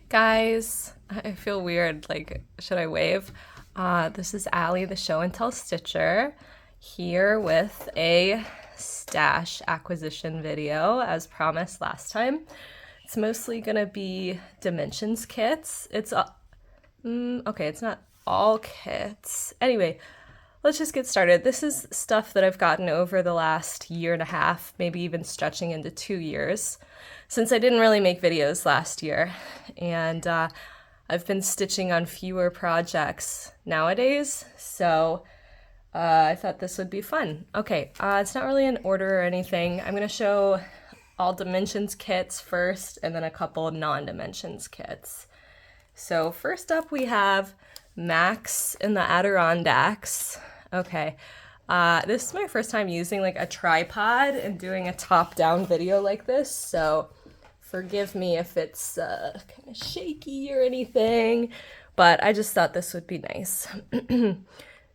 Guys, I feel weird, like, should I wave? This is Allie, the show and tell stitcher, here with a stash acquisition video as promised last time. It's mostly gonna be dimensions kits. Okay, it's not all kits. Anyway, let's just get started. This is stuff that I've gotten over the last year and a half, maybe even stretching into 2 years, since I didn't really make videos last year. And I've been stitching on fewer projects nowadays, so I thought this would be fun. Okay, it's not really in order or anything. I'm gonna show all dimensions kits first, and then a couple non-dimensions kits. So first up we have Max in the Adirondacks. Okay, this is my first time using like a tripod and doing a top-down video like this, so forgive me if it's kind of shaky or anything, but I just thought this would be nice.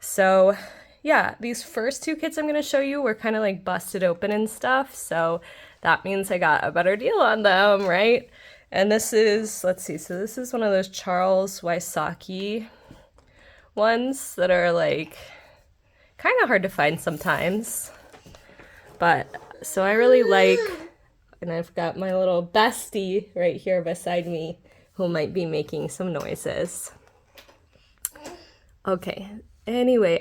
So yeah, these first two kits I'm going to show you were kind of like busted open and stuff, so that means I got a better deal on them, right? And this is, let's see, so this is one of those Charles Wysocki ones that are like kind of hard to find sometimes. But so I really like, and I've got my little bestie right here beside me who might be making some noises. Okay, anyway,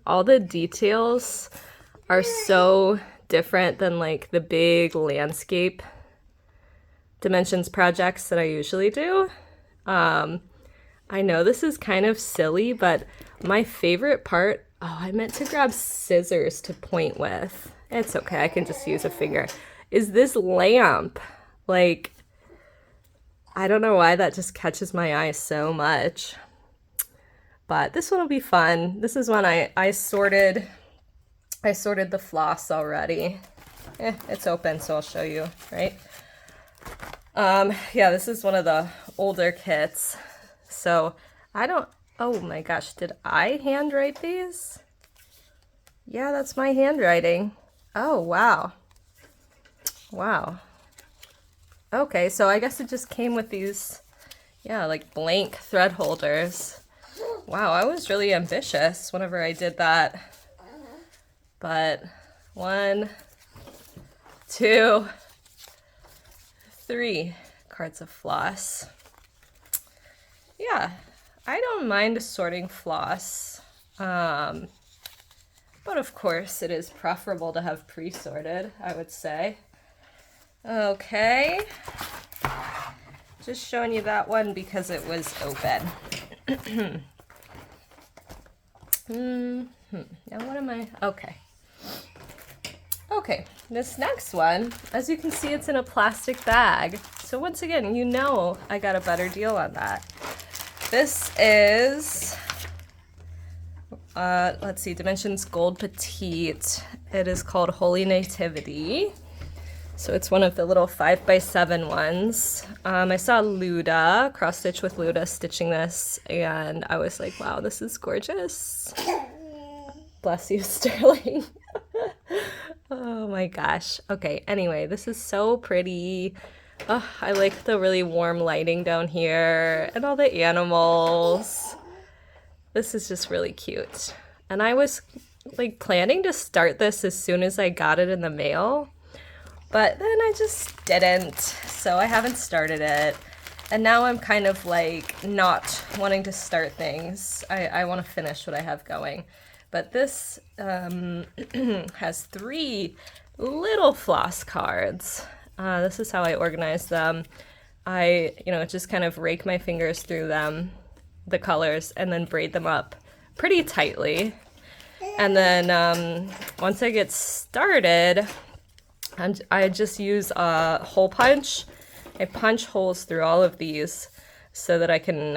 all the details are so different than like the big landscape dimensions projects that I usually do. I know this is kind of silly, but my favorite part, I meant to grab scissors to point with. It's okay, I can just use a finger. Is this lamp. Like, I don't know why that just catches my eye so much. But this one will be fun. This is one I sorted the floss already. It's open, so I'll show you, right? Yeah, this is one of the older kits. So oh my gosh, did I handwrite these? Yeah, that's my handwriting. Oh, wow. Wow. Okay, so I guess it just came with these, yeah, like blank thread holders. Wow, I was really ambitious whenever I did that. But 1, 2, 3 cards of floss. Yeah, I don't mind sorting floss. But of course it is preferable to have pre-sorted, I would say. Okay. Just showing you that one because it was open. Now what am I? Okay. Okay, this next one, as you can see, it's in a plastic bag. So once again, you know I got a better deal on that. This is, let's see, Dimensions Gold Petite. It is called Holy Nativity. So it's one of the little 5x7 ones. I saw Luda, cross stitch with Luda, stitching this, and I was like, wow, this is gorgeous. Bless you, Sterling. Oh my gosh. Okay, anyway, this is so pretty. Oh, I like the really warm lighting down here and all the animals. This is just really cute. And I was like planning to start this as soon as I got it in the mail, but then I just didn't, so I haven't started it. And now I'm kind of like not wanting to start things. I want to finish what I have going. But this has 3 little floss cards. This is how I organize them. I just kind of rake my fingers through them, the colors, and then braid them up pretty tightly. And then once I get started, I just use a hole punch. I punch holes through all of these so that I can,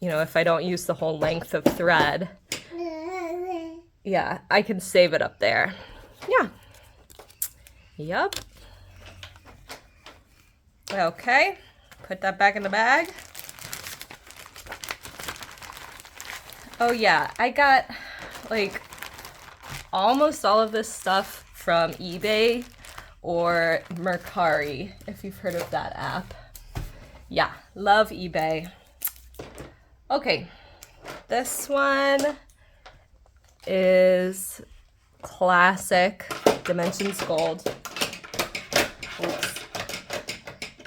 if I don't use the whole length of thread, yeah, I can save it up there. Yeah. Yep. Okay, put that back in the bag. Oh yeah, I got like almost all of this stuff from eBay or Mercari, if you've heard of that app. Yeah, love eBay. Okay, this one is classic Dimensions Gold. Oops.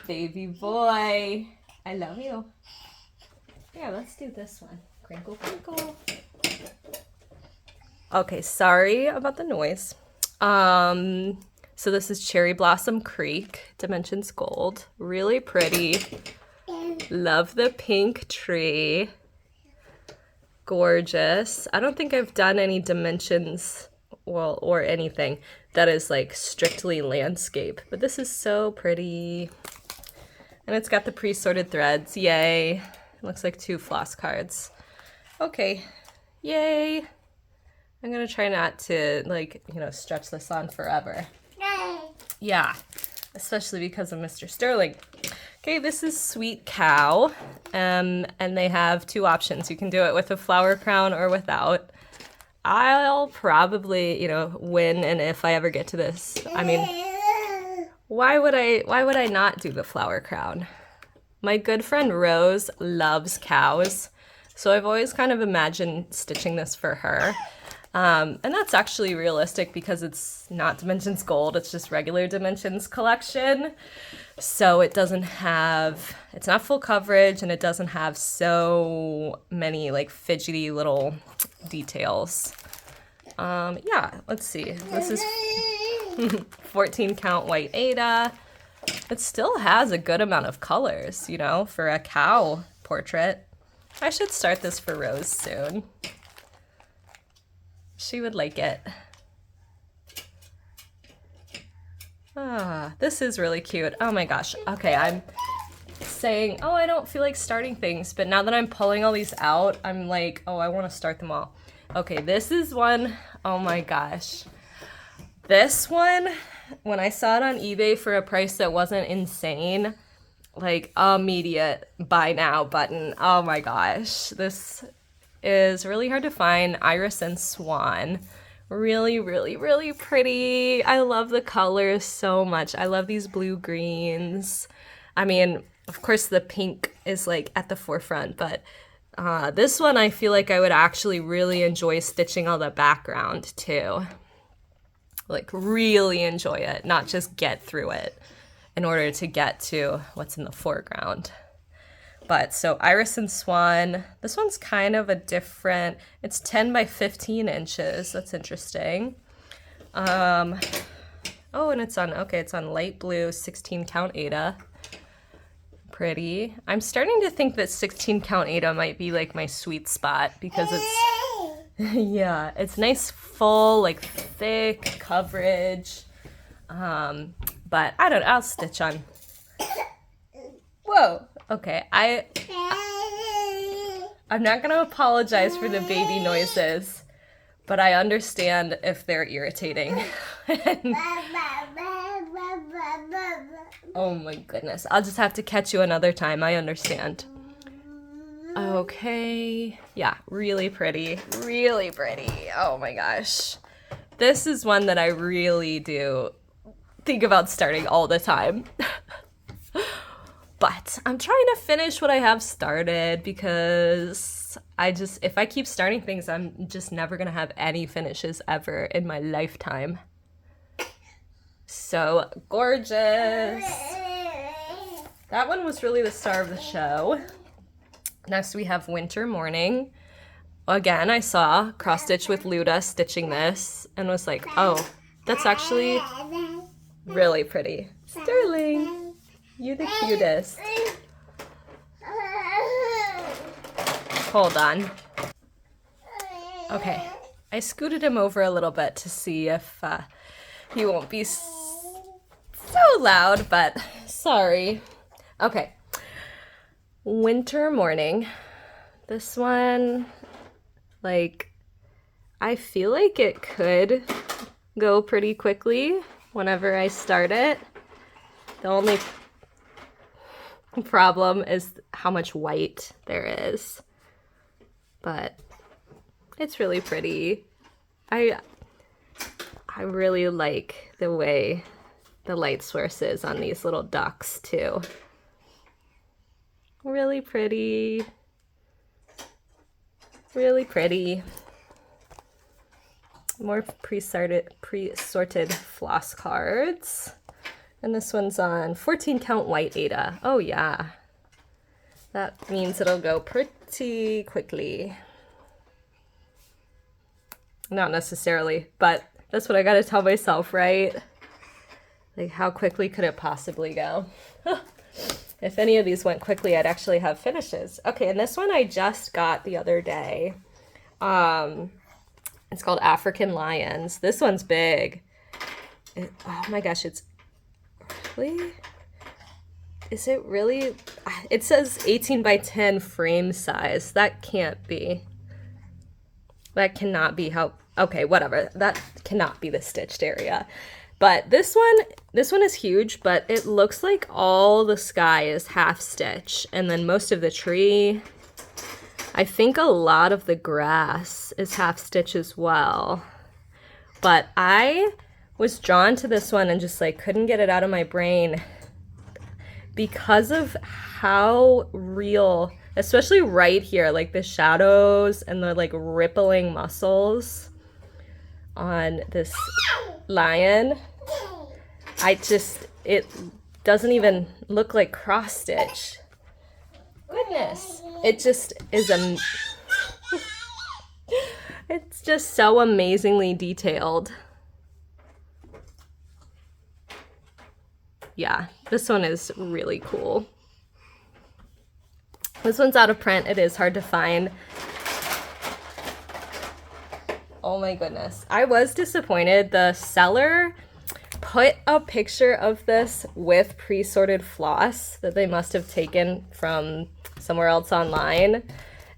Baby boy, I love you. Yeah, let's do this one. Crinkle, crinkle. Okay, sorry about the noise. So this is Cherry Blossom Creek, Dimensions Gold. Really pretty. Love the pink tree. Gorgeous. I don't think I've done any Dimensions, well, or anything that is like strictly landscape, but this is so pretty. And it's got the pre-sorted threads. Yay. It looks like 2 floss cards. Okay. Yay. I'm gonna try not to, like, you know, stretch this on forever. Yeah, especially because of Mr. Sterling. Okay, this is Sweet Cow, and they have 2 options. You can do it with a flower crown or without. I'll probably, you know, win, and if I ever get to this, I mean, why would I not do the flower crown? My good friend Rose loves cows, so I've always kind of imagined stitching this for her. And that's actually realistic because it's not Dimensions Gold, it's just regular Dimensions collection. So it doesn't have, it's not full coverage, and it doesn't have so many like fidgety little details. Yeah, let's see. This is 14 count white Ada. It still has a good amount of colors, you know, for a cow portrait. I should start this for Rose soon. She would like it. Ah, this is really cute. Oh my gosh. Okay, I'm saying, oh, I don't feel like starting things, but now that I'm pulling all these out, I'm like, oh, I want to start them all. Okay, this is one, oh my gosh. This one, when I saw it on eBay for a price that wasn't insane, like immediate buy now button. Oh my gosh. This is really hard to find. Iris and Swan. Really, really, really pretty. I love the colors so much. I love these blue greens. I mean, of course the pink is like at the forefront, but this one I feel like I would actually really enjoy stitching all the background too. Like really enjoy it, not just get through it in order to get to what's in the foreground. But so Iris and Swan, this one's kind of a different, it's 10 by 15 inches. That's interesting. Oh, and it's on, okay, it's on light blue, 16 count Ada. Pretty. I'm starting to think that 16 count Ada might be like my sweet spot because it's, yeah, it's nice, full, like thick coverage. But I don't know, I'll stitch on. Whoa. Okay, I'm not gonna apologize for the baby noises, but I understand if they're irritating. Oh my goodness, I'll just have to catch you another time, I understand. Okay, yeah, really pretty, really pretty. Oh my gosh. This is one that I really do think about starting all the time. But I'm trying to finish what I have started because if I keep starting things, I'm just never gonna have any finishes ever in my lifetime. So gorgeous. That one was really the star of the show. Next we have Winter Morning. Again, I saw Cross Stitch with Luda stitching this and was like, oh, that's actually really pretty. Sterling. You're the cutest. Hold on. Okay, I scooted him over a little bit to see if he won't be so loud, but sorry. Okay, Winter Morning. This one, like, I feel like it could go pretty quickly whenever I start it. The only problem is how much white there is, but it's really pretty. I really like the way the light source is on these little ducks too. Really pretty. Really pretty. More pre-sorted floss cards. And this one's on 14 count white Aida. Oh yeah. That means it'll go pretty quickly. Not necessarily, but that's what I gotta tell myself, right? Like, how quickly could it possibly go? If any of these went quickly, I'd actually have finishes. Okay, and this one I just got the other day. It's called African Lions. This one's big. Oh my gosh, it's really... Is it really? It says 18 by 10 frame size. That can't be. That cannot be how... Okay, whatever. That cannot be the stitched area. But this one is huge, but it looks like all the sky is half stitch. And then most of the tree... I think a lot of the grass is half stitch as well. But I was drawn to this one and just like couldn't get it out of my brain because of how real, especially right here, like the shadows and the like rippling muscles on this lion. It doesn't even look like cross stitch. Goodness. It just is it's just so amazingly detailed. Yeah, this one is really cool. This one's out of print. It is hard to find. Oh my goodness. I was disappointed. The seller put a picture of this with pre-sorted floss that they must have taken from somewhere else online.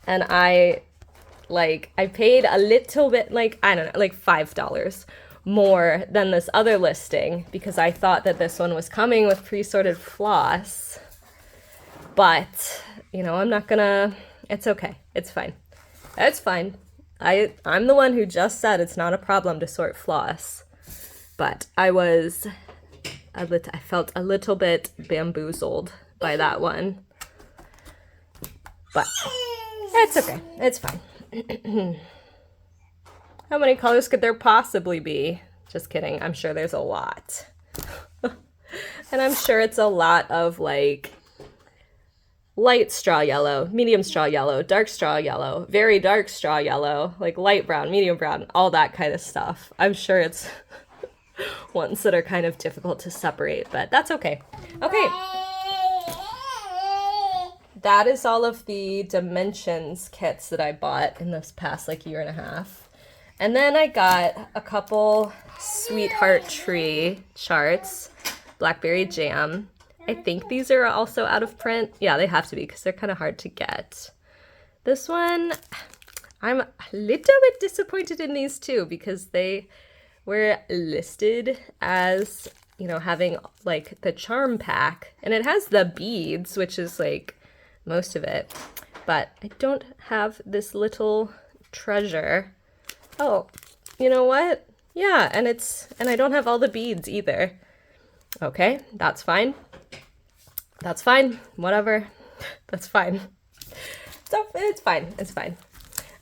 And I paid a little bit, like, I don't know, like $5 more than this other listing because I thought that this one was coming with pre-sorted floss. But, you know, I'm not gonna, it's okay. It's fine. It's fine. I'm the one who just said it's not a problem to sort floss. But I felt a little bit bamboozled by that one. But it's okay. It's fine. How many colors could there possibly be? Just kidding. I'm sure there's a lot. And I'm sure it's a lot of like light straw yellow, medium straw yellow, dark straw yellow, very dark straw yellow, like light brown, medium brown, all that kind of stuff. I'm sure it's ones that are kind of difficult to separate, but that's okay. Okay. That is all of the dimensions kits that I bought in this past like year and a half. And then I got a couple Sweetheart Tree charts, Blackberry Jam. I think these are also out of print. Yeah, they have to be because they're kind of hard to get. This one, I'm a little bit disappointed in these too because they were listed as, you know, having like the charm pack. And it has the beads, which is like most of it. But I don't have this little treasure. Oh, you know what? Yeah, and I don't have all the beads either. Okay, that's fine. That's fine. Whatever. That's fine. So it's fine. It's fine.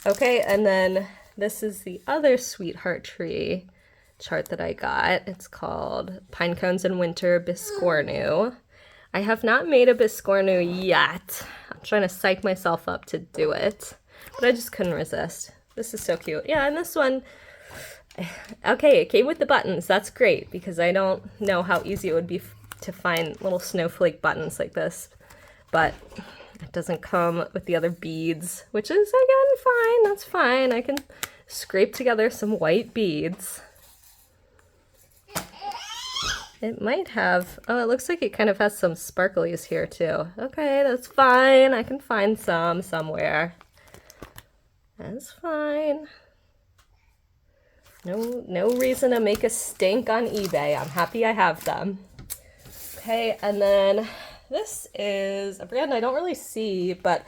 Okay, and then this is the other Sweetheart Tree chart that I got. It's called Pine Cones in Winter Biscornu. I have not made a Biscornu yet. I'm trying to psych myself up to do it, but I just couldn't resist. This is so cute. Yeah, and this one, okay, it came with the buttons. That's great because I don't know how easy it would be to find little snowflake buttons like this, but it doesn't come with the other beads, which is, again, fine. That's fine. I can scrape together some white beads. It might have, oh, it looks like it kind of has some sparklies here too. Okay, that's fine. I can find some somewhere. That's fine. No reason to make a stink on eBay. I'm happy I have them. Okay, and then this is a brand I don't really see, but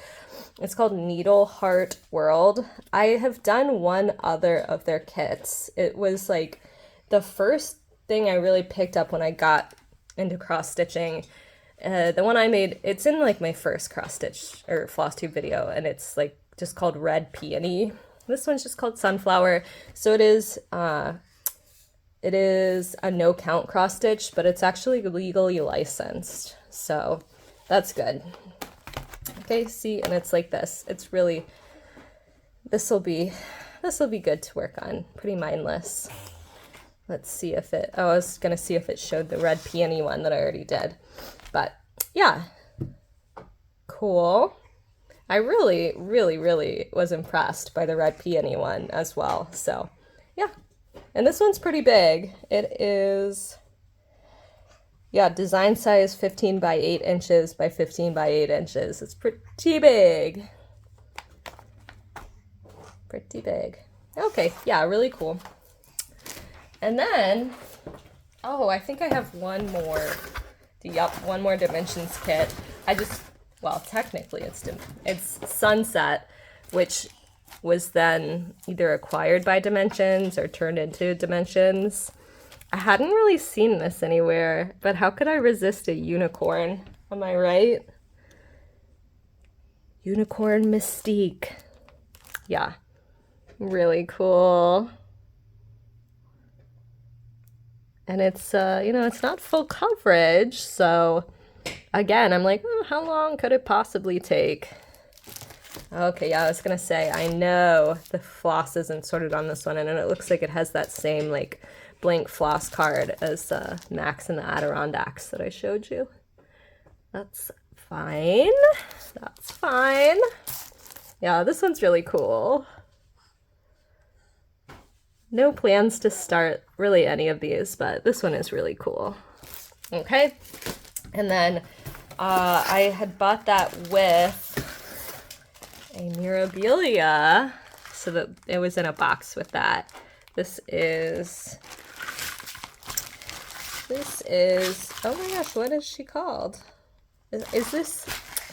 it's called Needle Heart World. I have done one other of their kits. It was like the first thing I really picked up when I got into cross stitching, The one I made, it's in like my first cross stitch or floss tube video, and it's like just called Red Peony. This one's just called Sunflower. So it is a no count cross stitch, but it's actually legally licensed. So that's good. Okay, see, and it's like this. It's really, this will be good to work on. Pretty mindless. Let's see if it, oh, I was gonna see if it showed the Red Peony one that I already did. But yeah, cool. I really, really, really was impressed by the Red Peony one as well. So yeah, and this one's pretty big. It is, yeah, design size 15 by 8 inches by 15 by 8 inches. It's pretty big. Pretty big. Okay, yeah, really cool. And then, oh, I think I have one more. Yup, one more Dimensions kit. Well, technically it's Sunset, which was then either acquired by Dimensions or turned into Dimensions. I hadn't really seen this anywhere, but how could I resist a unicorn? Am I right? Unicorn Mystique. Yeah, really cool. And it's, you know, it's not full coverage, so again, I'm like, oh, how long could it possibly take? Okay, yeah, I was gonna say, I know the floss isn't sorted on this one, and it looks like it has that same, like, blank floss card as Max and the Adirondacks that I showed you. That's fine. That's fine. Yeah, this one's really cool. No plans to start really any of these, but this one is really cool. Okay, and then I had bought that with a Mirabilia, so that it was in a box with that. This is, oh my gosh, what is she called? Is this,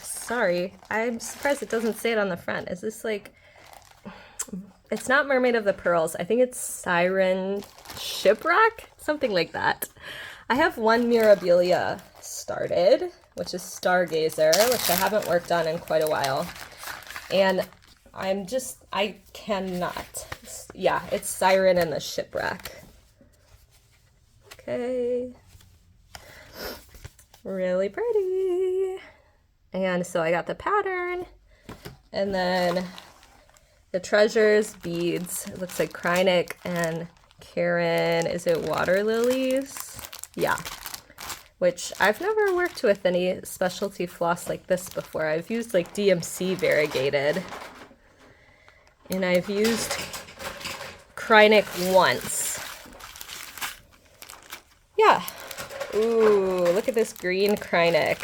sorry, I'm surprised it doesn't say it on the front. Is this like, it's not Mermaid of the Pearls. I think it's Siren Shipwreck, something like that. I have one Mirabilia started, which is Stargazer, which I haven't worked on in quite a while. And I cannot. Yeah, it's Siren and the Shipwreck. Okay. Really pretty. And so I got the pattern, and then the treasures, beads. It looks like Krynic and Karen, is it Water Lilies? Yeah, which I've never worked with any specialty floss like this before. I've used like DMC variegated, and I've used Krynic once. Yeah. Ooh, look at this green Krynic.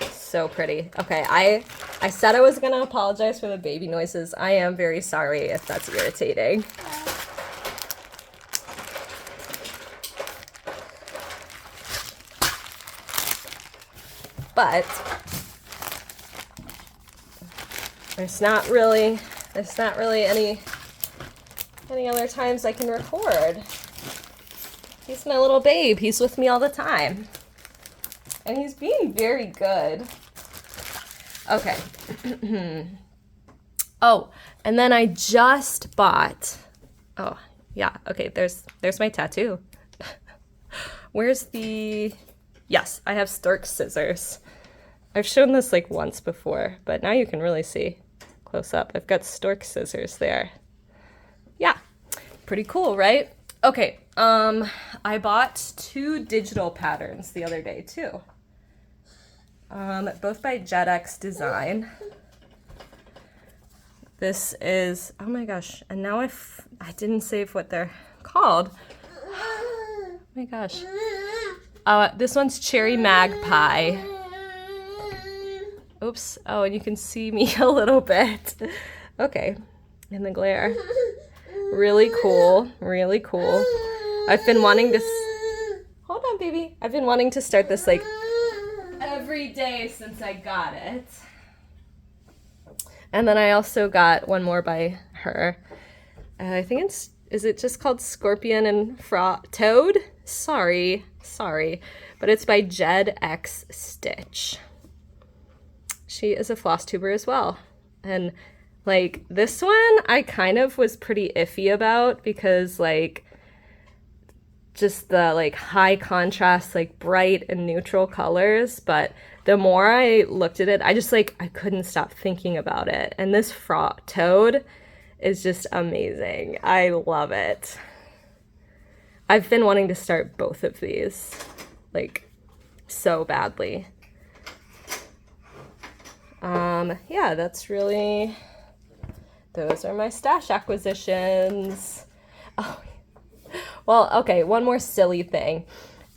So pretty. Okay, I said I was gonna apologize for the baby noises. I am very sorry if that's irritating. But there's not really any other times I can record. He's my little babe. He's with me all the time. And he's being very good. Okay. Oh, and then I just bought, oh, yeah, okay, there's my tattoo. Where's the, yes, I have stork scissors. I've shown this like once before, but now you can really see close up. I've got stork scissors there. Yeah, pretty cool, right? Okay, I bought 2 digital patterns the other day too. Both by JetX Design. This is, oh my gosh, and now I didn't save what they're called. Oh my gosh. This one's Cherry Magpie. Oops, oh, and you can see me a little bit. Okay, in the glare. Really cool, really cool. I've been wanting to, hold on baby. I've been wanting to start this like every day since I got it. And then I also got one more by her. I think is it just called Scorpion and Toad? Sorry, but it's by Jed X Stitch. She is a floss tuber as well. And like this one, I kind of was pretty iffy about because like just the like high contrast, like bright and neutral colors. But the more I looked at it, I just like, I couldn't stop thinking about it. And this Toad is just amazing. I love it. I've been wanting to start both of these like so badly. Yeah, that's really, those are my stash acquisitions. Oh, well, okay, one more silly thing.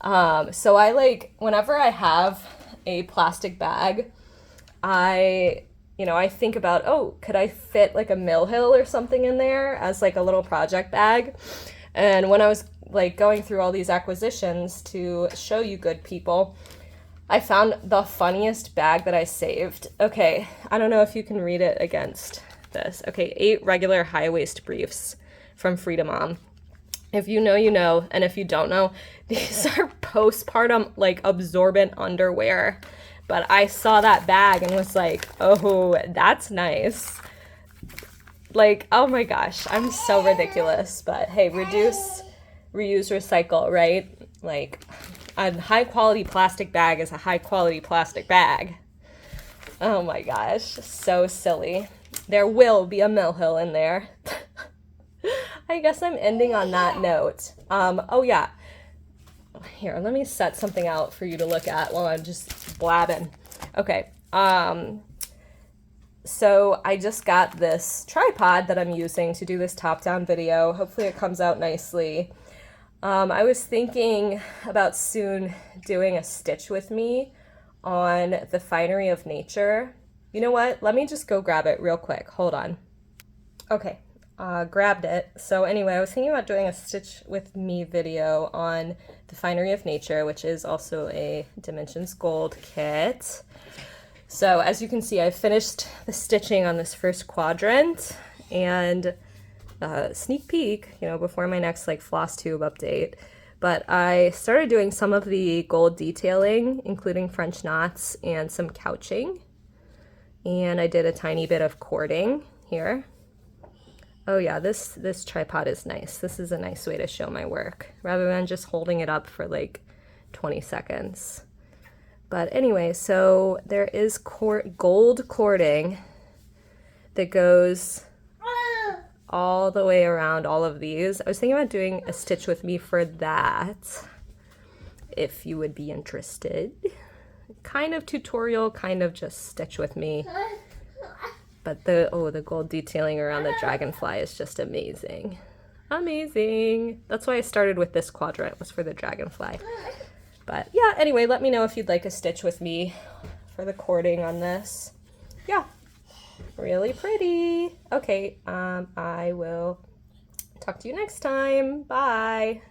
So I like, whenever I have a plastic bag, I think about, oh, could I fit like a Mill Hill or something in there as like a little project bag? And when I was like going through all these acquisitions to show you good people, I found the funniest bag that I saved. Okay, I don't know if you can read it against this. Okay, 8 regular high waist briefs from Frida Mom. If you know, you know, and if you don't know, these are postpartum like absorbent underwear. But I saw that bag and was like, oh, that's nice. Like, oh my gosh, I'm so ridiculous. But hey, reduce, reuse, recycle, right? Like, a high quality plastic bag is a high quality plastic bag. Oh my gosh, so silly. There will be a Mill Hill in there. I guess I'm ending on that note. Oh yeah. Here, let me set something out for you to look at while I'm just blabbing. Okay. So I just got this tripod that I'm using to do this top-down video. Hopefully it comes out nicely. I was thinking about soon doing a stitch with me on the Finery of Nature. You know what? Let me just go grab it real quick. Hold on. Okay, grabbed it. So anyway, I was thinking about doing a stitch with me video on the Finery of Nature, which is also a Dimensions Gold kit. So as you can see, I finished the stitching on this first quadrant, and sneak peek, before my next like Flosstube update, but I started doing some of the gold detailing, including French knots and some couching, and I did a tiny bit of cording here. Oh yeah, this tripod is nice. This is a nice way to show my work rather than just holding it up for like 20 seconds. But anyway, so there is gold cording that goes all the way around all of these. I was thinking about doing a stitch with me for that, if you would be interested. Kind of tutorial, kind of just stitch with me. But the gold detailing around the dragonfly is just amazing. Amazing. That's why I started with this quadrant, was for the dragonfly. But yeah, anyway, let me know if you'd like a stitch with me for the cording on this. Yeah. Really pretty. Okay, I will talk to you next time. Bye.